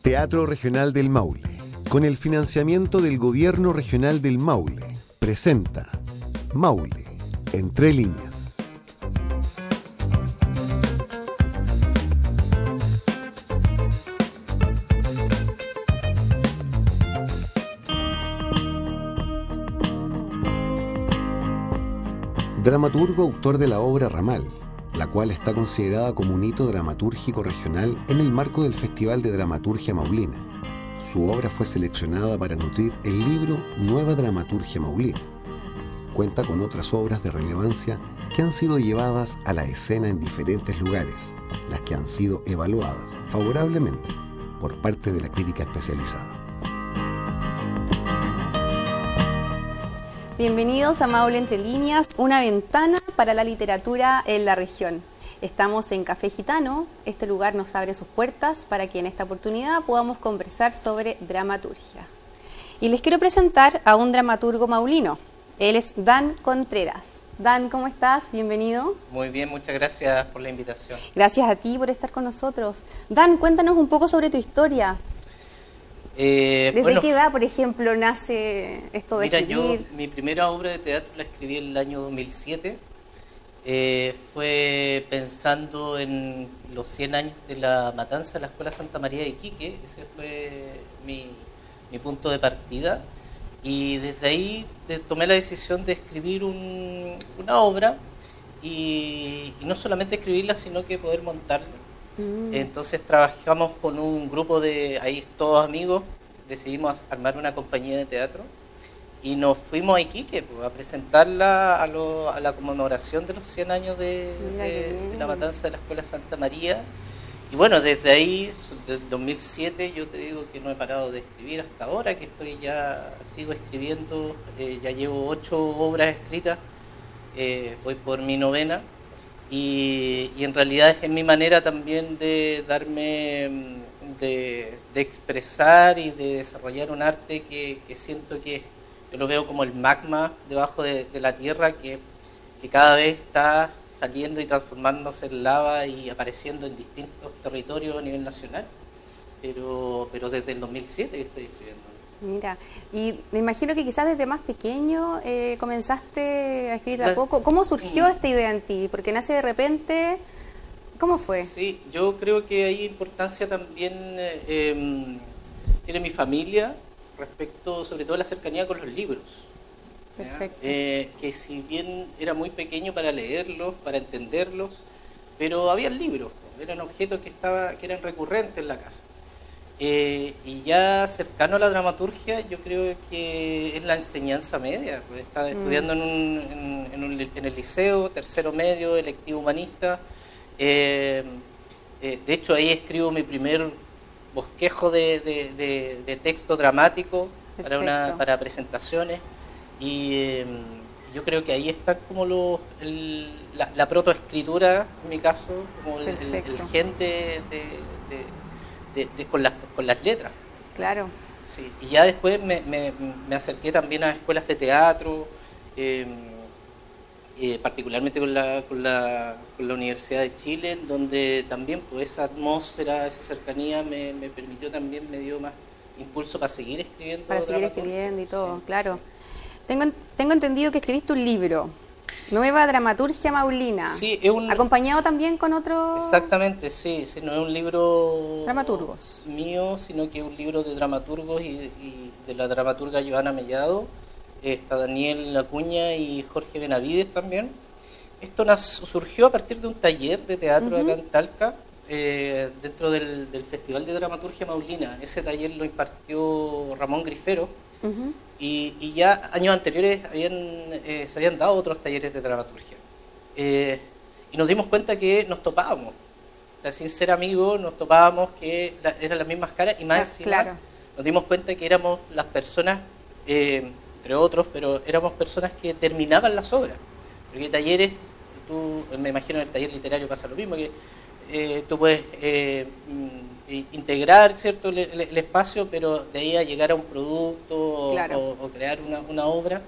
Teatro Regional del Maule, con el financiamiento del Gobierno Regional del Maule, presenta Maule, Entre Líneas. Dramaturgo, autor de la obra Ramal, la cual está considerada como un hito dramatúrgico regional en el marco del Festival de Dramaturgia Maulina. Su obra fue seleccionada para nutrir el libro Nueva Dramaturgia Maulina. Cuenta con otras obras de relevancia que han sido llevadas a la escena en diferentes lugares, las que han sido evaluadas favorablemente por parte de la crítica especializada. Bienvenidos a Maule Entre Líneas, una ventana para la literatura en la región. Estamos en Café Gitano, este lugar nos abre sus puertas para que en esta oportunidad podamos conversar sobre dramaturgia. Y les quiero presentar a un dramaturgo maulino, él es Dan Contreras. Dan, ¿cómo estás? Bienvenido. Muy bien, muchas gracias por la invitación. Gracias a ti por estar con nosotros. Dan, cuéntanos un poco sobre tu historia. ¿Desde qué edad, por ejemplo, nace esto de escribir? Mi primera obra de teatro la escribí en el año 2007. Fue pensando en los 100 años de la matanza de la Escuela Santa María de Iquique. Ese fue mi punto de partida. Y desde ahí tomé la decisión de escribir una obra y no solamente escribirla, sino que poder montarla. Entonces trabajamos con un grupo de ahí todos amigos, decidimos armar una compañía de teatro y nos fuimos a Iquique a presentarla a la conmemoración de los 100 años de la matanza de la Escuela Santa María. Y bueno, desde ahí, desde 2007, yo te digo que no he parado de escribir hasta ahora, que sigo escribiendo, ya llevo 8 obras escritas, voy por mi 9ª. Y en realidad es mi manera también de darme, de expresar y de desarrollar un arte que siento que yo lo veo como el magma debajo de la tierra que cada vez está saliendo y transformándose en lava y apareciendo en distintos territorios a nivel nacional, pero desde el 2007 que estoy escribiendo. Mira, y me imagino que quizás desde más pequeño comenzaste a escribir de a poco. ¿Cómo surgió esta idea en ti? Porque nace de repente. ¿Cómo fue? Sí, yo creo que hay importancia también tiene mi familia respecto, sobre todo, a la cercanía con los libros. Perfecto. Que si bien era muy pequeño para leerlos, para entenderlos, pero había libros, eran objetos que eran recurrentes en la casa. Y ya cercano a la dramaturgia, yo creo que es la enseñanza media. Pues estaba estudiando en el liceo, tercero medio, electivo humanista. De hecho, ahí escribo mi primer bosquejo de texto dramático para presentaciones. Y yo creo que ahí está como la protoescritura, en mi caso, como el gen con las letras. Claro. Sí, y ya después me acerqué también a escuelas de teatro, particularmente con la Universidad de Chile, donde también pues, esa atmósfera, esa cercanía me permitió también, me dio más impulso para seguir escribiendo. Para seguir escribiendo y todo, sí. Claro. Tengo entendido que escribiste un libro, Nueva Dramaturgia Maulina. Sí, acompañado también con otro. Exactamente, sí, no es un libro dramaturgos mío, sino que es un libro de dramaturgos y de la dramaturga Joana Mellado. Está Daniel Acuña y Jorge Benavides también. Esto surgió a partir de un taller de teatro acá en Talca, dentro del Festival de Dramaturgia Maulina. Ese taller lo impartió Ramón Grifero. Y ya años anteriores se habían dado otros talleres de dramaturgia. Y nos dimos cuenta que nos topábamos. O sea, sin ser amigos, nos topábamos que eran las mismas caras y más encima claro. Nos dimos cuenta que éramos las personas, entre otros, pero éramos personas que terminaban las obras. Porque talleres, me imagino en el taller literario pasa lo mismo, que tú puedes integrar, ¿cierto?, el espacio, pero de ahí a llegar a un producto claro. o crear una obra,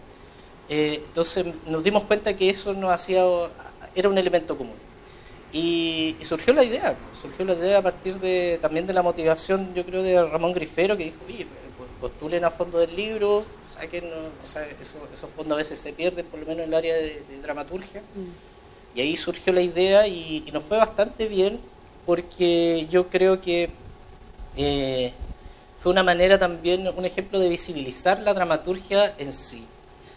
Entonces nos dimos cuenta que eso era un elemento común. Y surgió la idea a partir también de la motivación, yo creo, de Ramón Grifero, que dijo, oye, postulen a fondo del libro, esos fondos a veces se pierden, por lo menos en el área de dramaturgia. Y ahí surgió la idea y nos fue bastante bien, porque yo creo que fue una manera también, un ejemplo de visibilizar la dramaturgia en sí.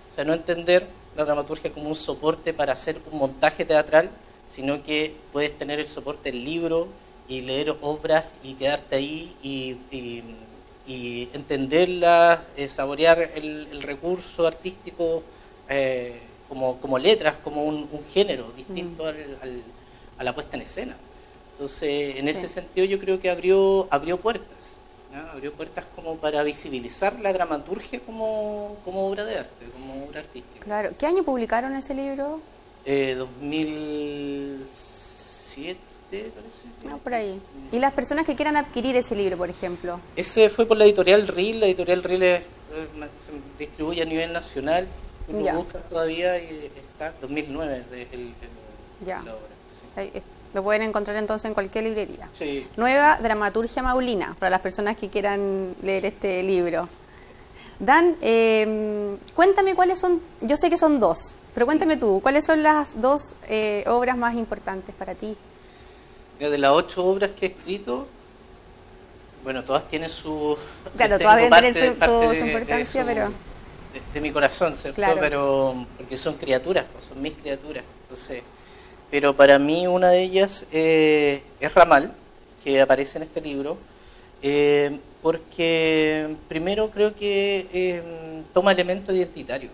O sea, no entender la dramaturgia como un soporte para hacer un montaje teatral, sino que puedes tener el soporte del libro y leer obras y quedarte ahí y entenderlas, saborear el recurso artístico como letras, como un género distinto a la puesta en escena. Entonces, en ese sentido yo creo que abrió puertas, ¿no? Abrió puertas como para visibilizar la dramaturgia como obra de arte, como obra artística. Claro. ¿Qué año publicaron ese libro? 2007, parece. Por ahí. ¿Y las personas que quieran adquirir ese libro, por ejemplo? Ese fue por la editorial RIL. La editorial RIL se distribuye a nivel nacional. Tú lo buscas todavía y está 2009 la obra. Sí. Ahí, lo pueden encontrar entonces en cualquier librería. Sí. Nueva Dramaturgia Maulina, para las personas que quieran leer este libro. Dan, cuéntame cuáles son, yo sé que son dos, pero cuéntame tú, ¿cuáles son las dos obras más importantes para ti? Mira, de las 8 obras que he escrito, bueno, todas tienen su... Claro, todas deben tener su importancia, pero... De mi corazón, ¿cierto? Claro. Pero porque son criaturas, son mis criaturas. Entonces, pero para mí una de ellas es Ramal, que aparece en este libro, porque primero creo que toma elementos identitarios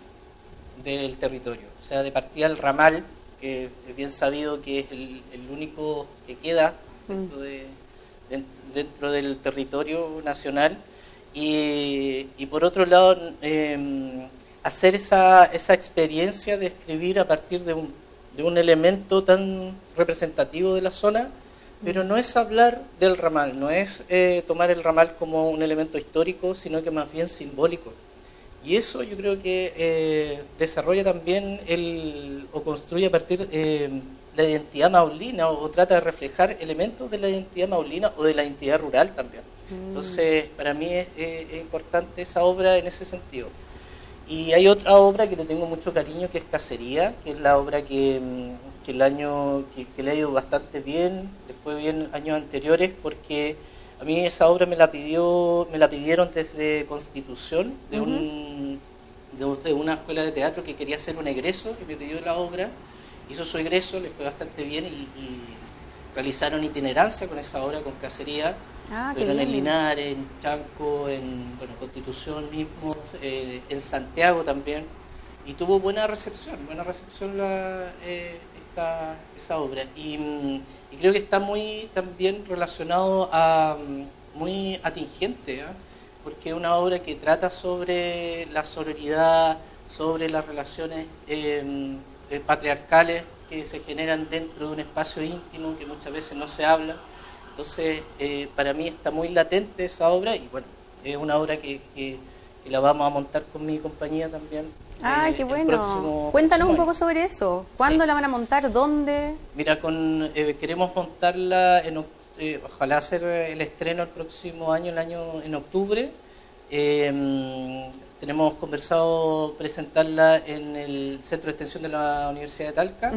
del territorio. O sea, de partida el ramal, que es bien sabido que es el único que queda, ¿cierto? Dentro del territorio nacional. Y por otro lado, hacer esa experiencia de escribir a partir de un elemento tan representativo de la zona, pero no es hablar del ramal, no es tomar el ramal como un elemento histórico, sino que más bien simbólico. Y eso yo creo que desarrolla también o construye a partir la identidad maulina, o trata de reflejar elementos de la identidad maulina o de la identidad rural también. Entonces, para mí es importante esa obra en ese sentido. Y hay otra obra que le tengo mucho cariño, que es Cacería, que es la obra que le ha ido bastante bien, le fue bien años anteriores, porque a mí esa obra me la pidieron desde Constitución, de una escuela de teatro que quería hacer un egreso, y me pidió la obra, hizo su egreso, le fue bastante bien, y realizaron itinerancia con esa obra, con Cacería. Pero en Linares, en Chanco, en Constitución mismo, en Santiago también, y tuvo buena recepción esa obra, y creo que está muy también relacionado muy atingente, ¿eh? Porque es una obra que trata sobre la sororidad, sobre las relaciones patriarcales que se generan dentro de un espacio íntimo que muchas veces no se habla. Entonces, para mí está muy latente esa obra, y bueno, es una obra que la vamos a montar con mi compañía también. ¡Qué bueno! Cuéntanos un poco sobre eso. ¿Cuándo la van a montar? ¿Dónde? Mira, queremos montarla, ojalá hacer el estreno el próximo año, en octubre. Tenemos conversado presentarla en el Centro de Extensión de la Universidad de Talca,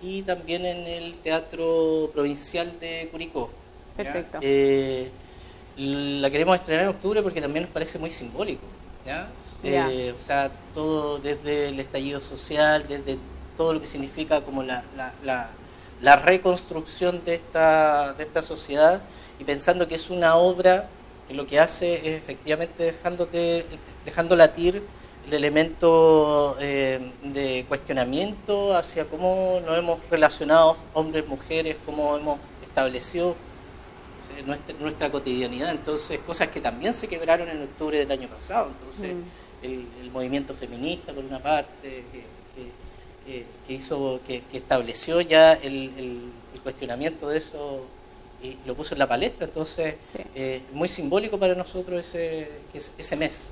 y también en el Teatro Provincial de Curicó. Perfecto. La queremos estrenar en octubre porque también nos parece muy simbólico, ¿ya? O sea, todo desde el estallido social, desde todo lo que significa como la reconstrucción de esta sociedad, y pensando que es una obra que lo que hace es efectivamente dejando latir el elemento de cuestionamiento hacia cómo nos hemos relacionado hombres, mujeres, cómo hemos establecido nuestra cotidianidad. Entonces, cosas que también se quebraron en octubre del año pasado. Entonces, el movimiento feminista, por una parte, que estableció ya el cuestionamiento de eso y lo puso en la palestra. Entonces, muy simbólico para nosotros ese mes,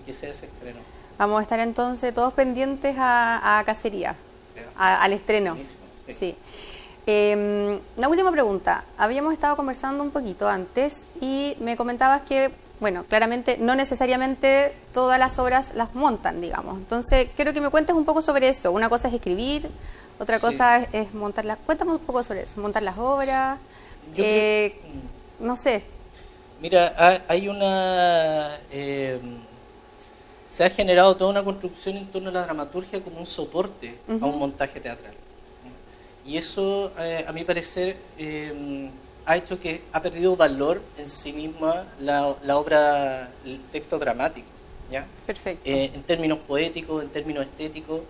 que sea ese estreno. Vamos a estar entonces todos pendientes a Cacería, al estreno. Sí. Sí. La última pregunta. Habíamos estado conversando un poquito antes y me comentabas que, bueno, claramente no necesariamente todas las obras las montan, digamos. Entonces, quiero que me cuentes un poco sobre eso. Una cosa es escribir, otra cosa es montarlas. Cuéntame un poco sobre eso, montar las obras. No sé. Mira, hay una... se ha generado toda una construcción en torno a la dramaturgia como un soporte a un montaje teatral. Y eso, a mi parecer, ha hecho que ha perdido valor en sí misma la obra, el texto dramático, ¿ya? Perfecto. En términos poéticos, en términos estéticos.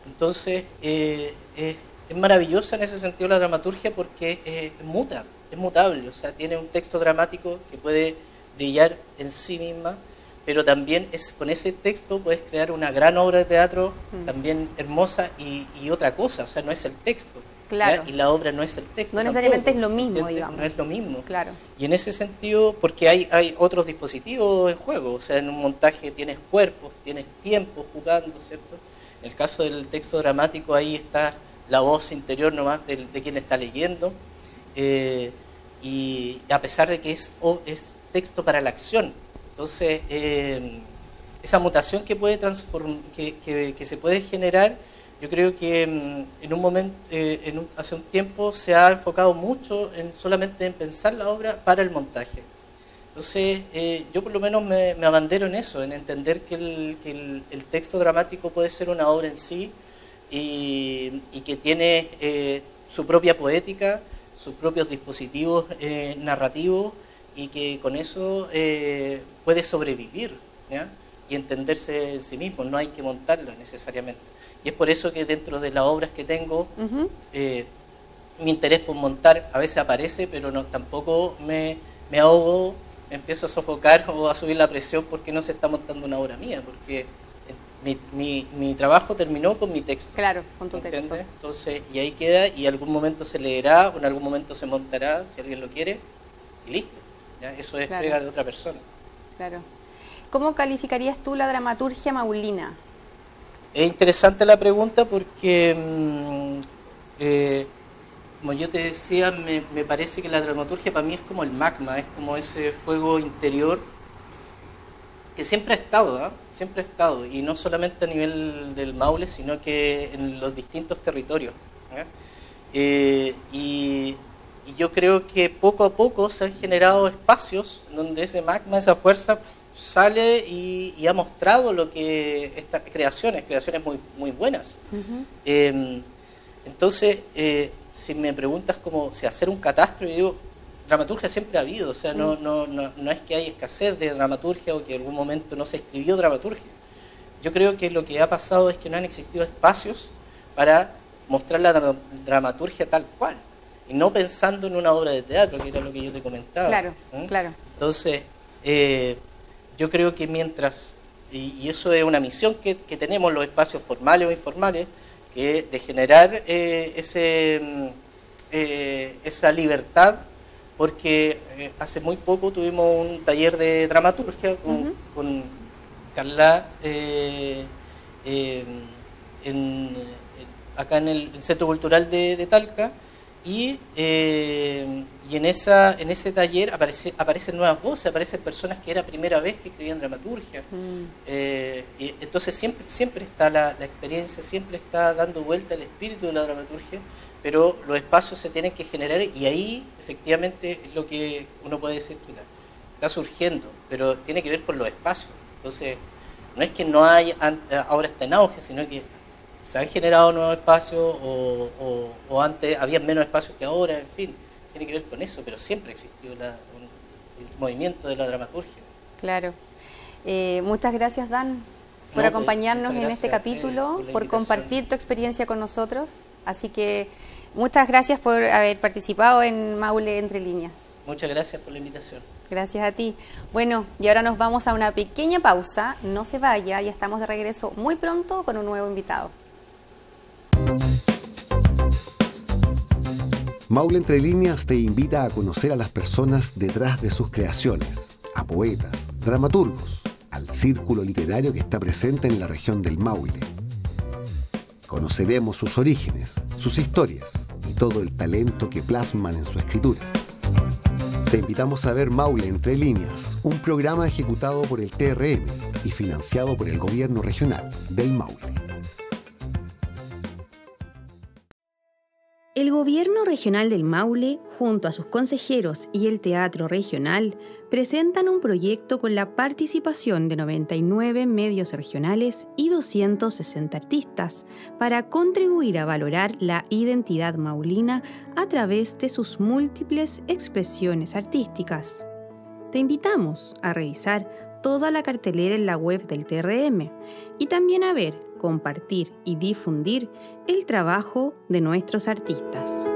Entonces, es maravillosa en ese sentido la dramaturgia porque es mutable, o sea, tiene un texto dramático que puede brillar en sí misma, pero también con ese texto puedes crear una gran obra de teatro, también hermosa y otra cosa, o sea, no es el texto. Claro. ¿Ya? Y la obra no es el texto. No necesariamente tampoco, es lo mismo, ¿entiendes? digamos. No es lo mismo. Claro. Y en ese sentido, porque hay otros dispositivos en juego, o sea, en un montaje tienes cuerpos, tienes tiempo jugando, ¿cierto? En el caso del texto dramático, ahí está la voz interior nomás de quien está leyendo, y a pesar de que es texto para la acción. Entonces, esa mutación que puede que se puede generar, yo creo que en un momento, hace un tiempo, se ha enfocado mucho solamente en pensar la obra para el montaje. Entonces, yo por lo menos me abandero en eso, en entender que el texto dramático puede ser una obra en sí y que tiene su propia poética, sus propios dispositivos narrativos, y que con eso puede sobrevivir, ¿ya? Y entenderse en sí mismo, no hay que montarlo necesariamente. Y es por eso que dentro de las obras que tengo, mi interés por montar a veces aparece, pero tampoco me ahogo, me empiezo a sofocar o a subir la presión porque no se está montando una obra mía, porque mi trabajo terminó con mi texto. Claro, con tu ¿entiendes? texto. Entonces, y ahí queda, y algún momento se leerá, o en algún momento se montará, si alguien lo quiere, y listo. ¿Ya? Eso es pega de otra persona. Claro. ¿Cómo calificarías tú la dramaturgia maulina? Es interesante la pregunta porque, como yo te decía, me parece que la dramaturgia para mí es como el magma, es como ese fuego interior que siempre ha estado, ¿eh? Siempre ha estado, y no solamente a nivel del Maule, sino que en los distintos territorios, ¿eh? Y yo creo que poco a poco se han generado espacios donde ese magma, esa fuerza, sale y ha mostrado lo que estas creaciones muy, muy buenas. Entonces, si me preguntas como si hacer un catastro, yo digo, dramaturgia siempre ha habido, o sea, no es que hay escasez de dramaturgia o que en algún momento no se escribió dramaturgia. Yo creo que lo que ha pasado es que no han existido espacios para mostrar la dramaturgia tal cual, y no pensando en una obra de teatro, que era lo que yo te comentaba. Claro, claro. Entonces, yo creo que mientras, y eso es una misión que tenemos los espacios formales o informales, que de generar esa libertad, porque hace muy poco tuvimos un taller de dramaturgia con Carla acá en el Centro Cultural de Talca, y en ese taller aparecen nuevas voces, aparecen personas que era primera vez que escribían dramaturgia. Y entonces siempre está la experiencia, siempre está dando vuelta el espíritu de la dramaturgia, pero los espacios se tienen que generar, y ahí efectivamente es lo que uno puede decir, está surgiendo, pero tiene que ver con los espacios. Entonces, no es que no hay, ahora está en auge, sino que se han generado nuevos espacios, o antes había menos espacios que ahora, en fin, tiene que ver con eso, pero siempre ha existido el movimiento de la dramaturgia. Claro. Muchas gracias, Dan, por acompañarnos en este capítulo, por compartir tu experiencia con nosotros. Así que muchas gracias por haber participado en Maule Entre Líneas. Muchas gracias por la invitación. Gracias a ti. Bueno, y ahora nos vamos a una pequeña pausa. No se vaya, ya estamos de regreso muy pronto con un nuevo invitado. Maule Entre Líneas te invita a conocer a las personas detrás de sus creaciones, a poetas, dramaturgos, al círculo literario que está presente en la región del Maule. Conoceremos sus orígenes, sus historias y todo el talento que plasman en su escritura. Te invitamos a ver Maule Entre Líneas, un programa ejecutado por el TRM y financiado por el Gobierno Regional del Maule. El Gobierno Regional del Maule, junto a sus consejeros y el Teatro Regional, presentan un proyecto con la participación de 99 medios regionales y 260 artistas para contribuir a valorar la identidad maulina a través de sus múltiples expresiones artísticas. Te invitamos a revisar toda la cartelera en la web del TRM y también a ver, compartir y difundir el trabajo de nuestros artistas.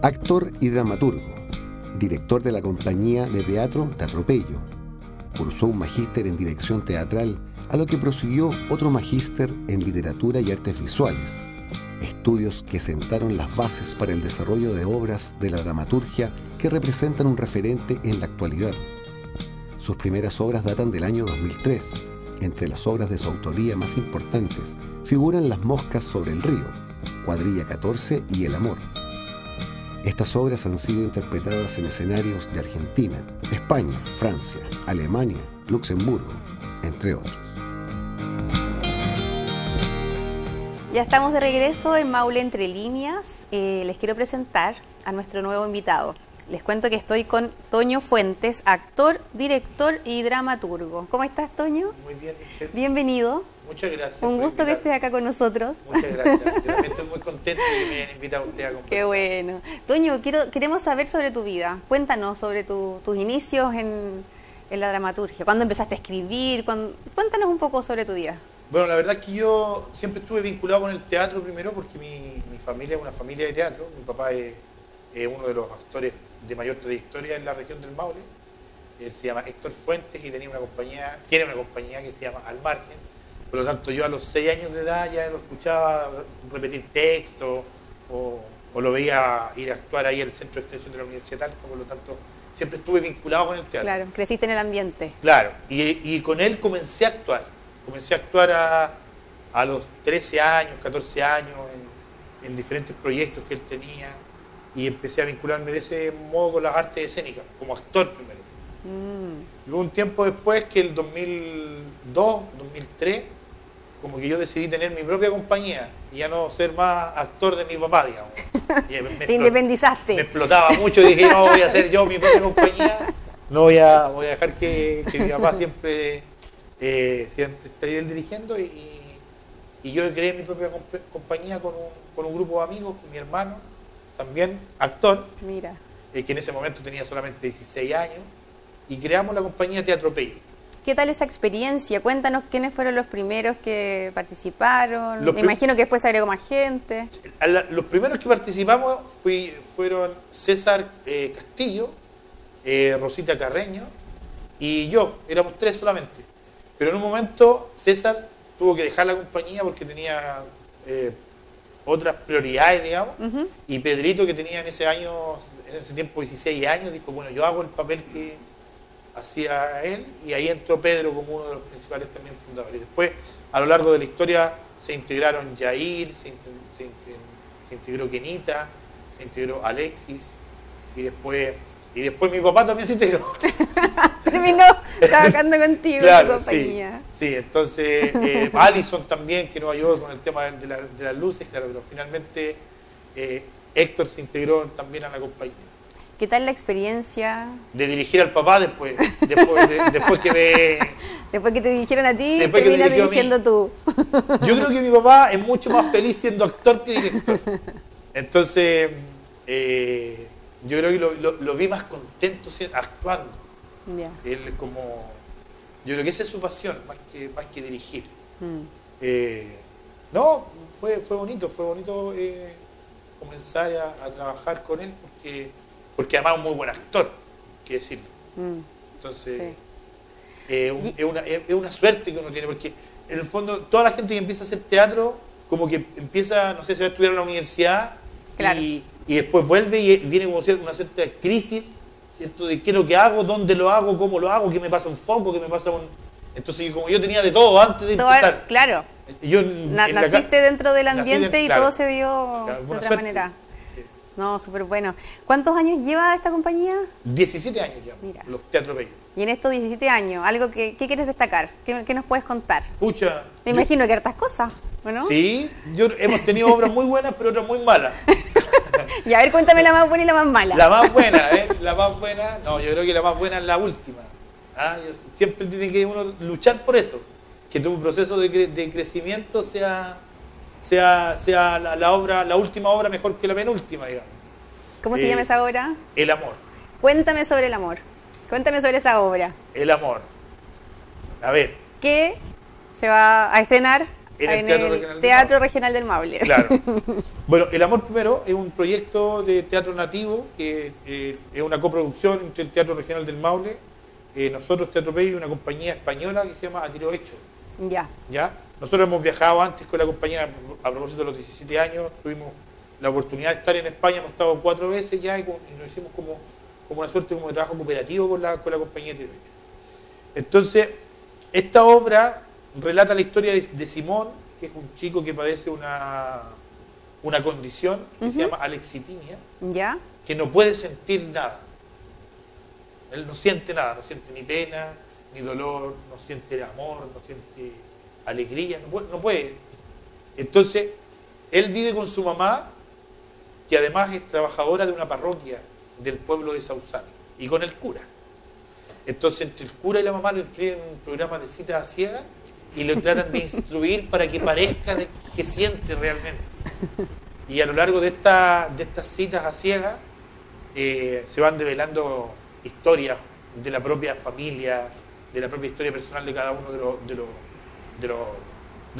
Actor y dramaturgo, director de la compañía de teatro Te Atropello. Cursó un magíster en dirección teatral, a lo que prosiguió otro magíster en literatura y artes visuales. Estudios que sentaron las bases para el desarrollo de obras de la dramaturgia que representan un referente en la actualidad. Sus primeras obras datan del año 2003. Entre las obras de su autoría más importantes figuran Las moscas sobre el río, Cuadrilla 14 y El amor. Estas obras han sido interpretadas en escenarios de Argentina, España, Francia, Alemania, Luxemburgo, entre otros. Ya estamos de regreso en Maule Entre Líneas. Les quiero presentar a nuestro nuevo invitado. Les cuento que estoy con Toño Fuentes, actor, director y dramaturgo. ¿Cómo estás, Toño? Muy bien, Michelle. Bienvenido. Muchas gracias. Un gusto que estés acá con nosotros. Muchas gracias. Yo también estoy muy contento de que me hayan invitado a usted a conversar. Qué bueno. Toño, queremos saber sobre tu vida. Cuéntanos sobre tus inicios en la dramaturgia. ¿Cuándo empezaste a escribir? Cuéntanos un poco sobre tu vida. Bueno, la verdad es que yo siempre estuve vinculado con el teatro primero porque mi familia es una familia de teatro. Mi papá es uno de los actores de mayor trayectoria en la región del Maule. Él se llama Héctor Fuentes y tiene una compañía que se llama Al Margen. Por lo tanto, yo a los 6 años de edad ya lo escuchaba repetir textos o lo veía ir a actuar ahí al centro de extensión de la Universidad de Talca. Por lo tanto, siempre estuve vinculado con el teatro. Claro, creciste en el ambiente. Claro, y con él comencé a actuar. Comencé a actuar a los 13 años, 14 años en diferentes proyectos que él tenía y empecé a vincularme de ese modo con las artes escénicas, como actor primero. Luego un tiempo después, que el 2002, 2003, como que yo decidí tener mi propia compañía y ya no ser más actor de mi papá, digamos. Te independizaste. Me explotaba mucho y dije, no, voy a hacer yo mi propia compañía, no voy a dejar que mi papá siempre esté él dirigiendo y yo creé mi propia compañía con un grupo de amigos, con mi hermano, también actor, Mira. Que en ese momento tenía solamente 16 años, y creamos la compañía Te Atropello. ¿Qué tal esa experiencia? Cuéntanos quiénes fueron los primeros que participaron. Me imagino que después se agregó más gente. Los primeros que participamos fueron César Castillo, Rosita Carreño y yo. Éramos 3 solamente. Pero en un momento César tuvo que dejar la compañía porque tenía otras prioridades, digamos. Y Pedrito, que tenía en ese tiempo 16 años, dijo, bueno, yo hago el papel que hacía él, y ahí entró Pedro como uno de los principales también fundadores. Después, a lo largo de la historia, se integraron Yair, se integró Kenita, se integró Alexis, y después mi papá también se integró. Terminó trabajando contigo, claro, en tu compañía. Sí, entonces Alison también, que nos ayudó con el tema de las luces, claro, pero finalmente Héctor se integró también a la compañía. ¿Qué tal la experiencia? De dirigir al papá después que Después que te dirigieron a ti, después que terminas dirigió a mí. dirigiendo tú. Yo creo que mi papá es mucho más feliz siendo actor que director. Entonces, yo creo que lo vi más contento actuando. Yeah. Él como Yo creo que esa es su pasión, más que dirigir. No, fue bonito comenzar a trabajar con él porque además es un muy buen actor, hay que decirlo. Entonces, Sí. es una suerte que uno tiene, porque en el fondo toda la gente que empieza a hacer teatro, como que empieza, no sé, se va a estudiar en la universidad, Claro. y después vuelve y viene como una cierta crisis, ¿cierto? De qué es lo que hago, dónde lo hago, cómo lo hago, qué me pasa un foco, qué me pasa un... Entonces, como yo tenía de todo antes de empezar. Claro. Yo Naciste dentro del nací ambiente y claro, todo se dio claro, de fue una otra suerte. manera. Sí. No, súper bueno. ¿Cuántos años lleva esta compañía? 17 años ya, Mira. los Teatro Bello. Y en estos 17 años, algo ¿qué quieres destacar? ¿Qué nos puedes contar? Pucha. Me imagino que hartas cosas, ¿o no? Sí, hemos tenido obras muy buenas, pero otras muy malas. Y a ver, cuéntame la más buena y la más mala. La más buena, la más buena, no, yo creo que la más buena es la última. Siempre tiene que uno luchar por eso, que tu proceso de crecimiento sea la última obra mejor que la penúltima, digamos. ¿Cómo se llama esa obra? El amor. Cuéntame sobre el amor. Cuéntame sobre esa obra. El amor. A ver, Que se va a estrenar En el Teatro Regional del Maule. claro. Bueno, El amor primero es un proyecto de teatro nativo que es una coproducción entre el Teatro Regional del Maule, nosotros Teatro Bello y una compañía española que se llama A Tiro Hecho. Ya. ¿Ya? Nosotros hemos viajado antes con la compañía, a propósito de los 17 años, tuvimos la oportunidad de estar en España, hemos estado 4 veces ya y nos hicimos como una suerte como de trabajo cooperativo con la compañía de Tiro Hecho. Entonces, esta obra relata la historia de Simón, que es un chico que padece una condición que se llama alexitimia, ¿Ya? que no puede sentir nada. Él no siente nada, no siente ni pena, ni dolor, no siente amor, no siente alegría, no puede. Entonces, él vive con su mamá, que además es trabajadora de una parroquia del pueblo de Sausal, y con el cura. Entonces, entre el cura y la mamá lo inscriben en un programa de citas a ciegas y lo tratan de instruir para que parezca que siente realmente. Y a lo largo de estas citas a ciegas se van develando historias de la propia familia, de la propia historia personal de cada uno de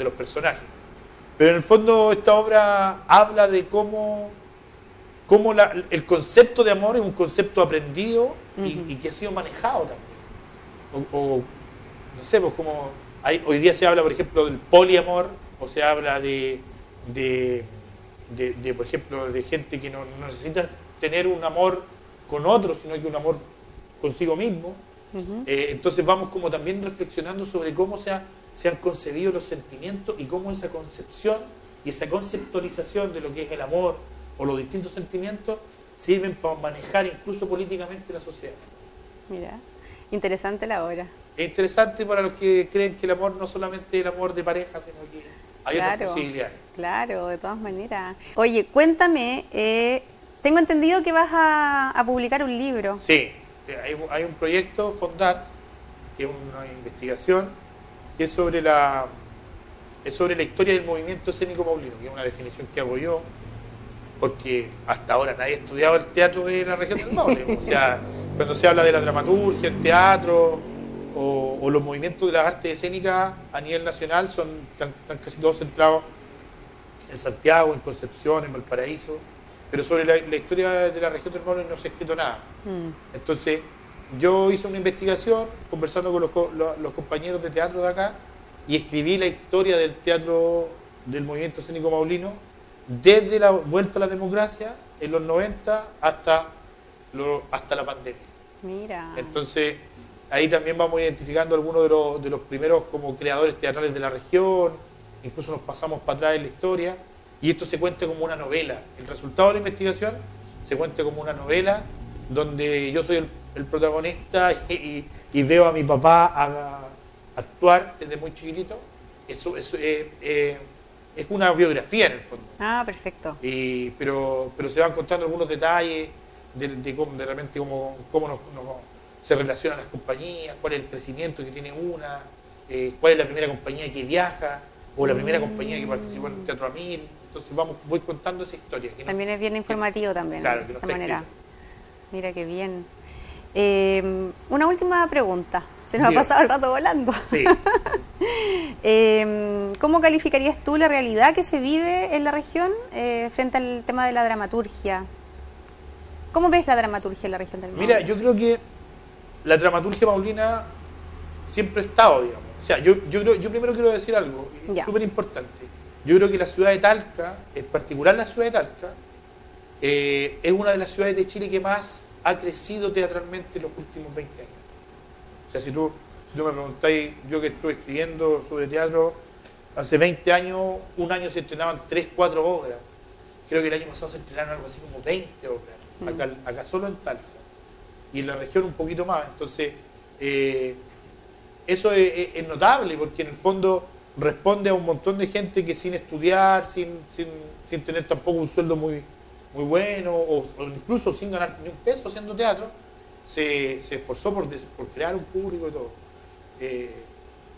los personajes. Pero en el fondo esta obra habla de cómo el concepto de amor es un concepto aprendido y que ha sido manejado también. No sé, pues como hoy día se habla, por ejemplo, del poliamor, o se habla de por ejemplo, de gente que no necesita tener un amor con otro, sino que un amor consigo mismo. Entonces vamos como también reflexionando sobre cómo se han concebido los sentimientos y cómo esa concepción y esa conceptualización de lo que es el amor o los distintos sentimientos sirven para manejar incluso políticamente la sociedad. Mira, interesante la obra. Es interesante para los que creen que el amor no solamente es el amor de pareja, sino que hay otras posibilidades. Claro, de todas maneras. Oye, cuéntame, tengo entendido que vas a publicar un libro. Sí, hay un proyecto, Fondar, que es una investigación, que es sobre la historia del movimiento escénico maulino, que es una definición que hago yo, porque hasta ahora nadie ha estudiado el teatro de la región del Maule. O sea, cuando se habla de la dramaturgia, el teatro o los movimientos de las artes escénicas a nivel nacional están casi todos centrados en Santiago, en Concepción, en Valparaíso, pero sobre la historia de la región del Maule no se ha escrito nada. Entonces, yo hice una investigación conversando con los compañeros de teatro de acá y escribí la historia del teatro del movimiento escénico maulino desde la vuelta a la democracia en los 90 hasta la pandemia. Mira. Entonces, ahí también vamos identificando algunos de los primeros como creadores teatrales de la región, incluso nos pasamos para atrás en la historia, y esto se cuenta como una novela. El resultado de la investigación se cuenta como una novela donde yo soy el protagonista y veo a mi papá actuar desde muy chiquitito. Eso es una biografía en el fondo. Ah, perfecto. Pero se van contando algunos detalles de repente cómo se relacionan las compañías, cuál es el crecimiento que tiene una, cuál es la primera compañía que viaja o la primera compañía que participó en el Teatro Amil. Entonces voy contando esa historia. También es bien informativo también, claro, de esta manera. Mira qué bien. Una última pregunta. Se nos ha pasado el rato volando. Sí. ¿Cómo calificarías tú la realidad que se vive en la región frente al tema de la dramaturgia? ¿Cómo ves la dramaturgia en la región del Maule? Mira, yo creo que la dramaturgia maulina siempre ha estado, digamos. O sea, yo primero quiero decir algo súper importante. Yo creo que la ciudad de Talca, en particular la ciudad de Talca, es una de las ciudades de Chile que más ha crecido teatralmente en los últimos 20 años. O sea, si tú me preguntáis, yo que estuve escribiendo sobre teatro, hace 20 años, un año se estrenaban 3, 4 obras. Creo que el año pasado se estrenaron algo así como 20 obras, acá solo en Talca. Y en la región un poquito más. Entonces, eso es notable, porque en el fondo responde a un montón de gente que sin estudiar, sin tener tampoco un sueldo muy bueno, o incluso sin ganar ni un peso haciendo teatro, se esforzó por crear un público y todo.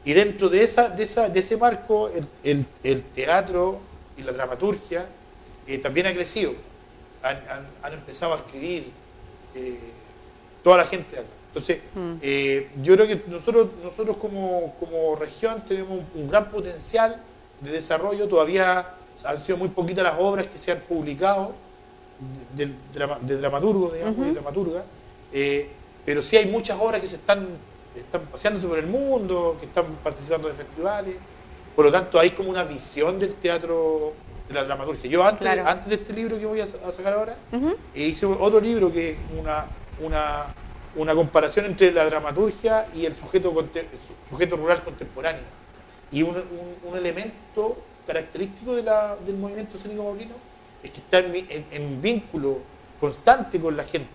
Y dentro de ese marco, el teatro y la dramaturgia también ha crecido. Han empezado a escribir toda la gente acá. Entonces, yo creo que nosotros como región tenemos un gran potencial de desarrollo. Todavía han sido muy poquitas las obras que se han publicado de dramaturgos, digamos, de dramaturgas, pero sí hay muchas obras que se están paseándose por el mundo, que están participando de festivales. Por lo tanto, hay como una visión del teatro, de la dramaturgia. Yo antes de este libro que voy a sacar ahora, hice otro libro que es una comparación entre la dramaturgia y el sujeto rural contemporáneo. Y un elemento característico del movimiento escénico maulino es que está en vínculo constante con la gente.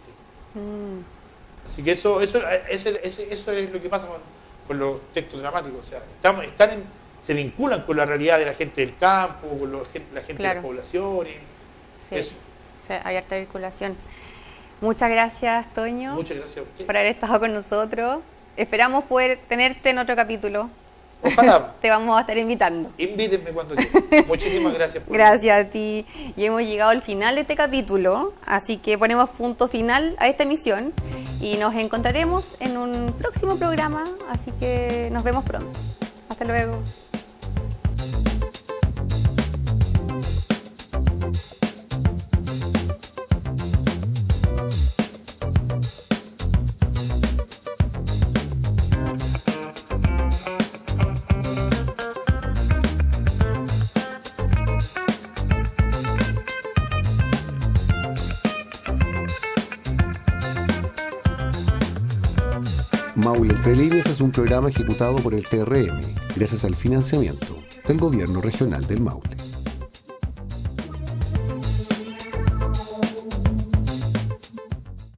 Así que eso es lo que pasa con los textos dramáticos. O sea, se vinculan con la realidad de la gente del campo, con la gente de las poblaciones. Sí, o sea, hay harta vinculación. Muchas gracias, Toño. Muchas gracias a usted. Por haber estado con nosotros. Esperamos poder tenerte en otro capítulo. Ojalá. Te vamos a estar invitando. Invítenme cuando quieran. Muchísimas gracias. Gracias a ti. Y hemos llegado al final de este capítulo, así que ponemos punto final a esta emisión y nos encontraremos en un próximo programa, así que nos vemos pronto. Hasta luego. Maule Entre Líneas es un programa ejecutado por el TRM, gracias al financiamiento del Gobierno Regional del Maule.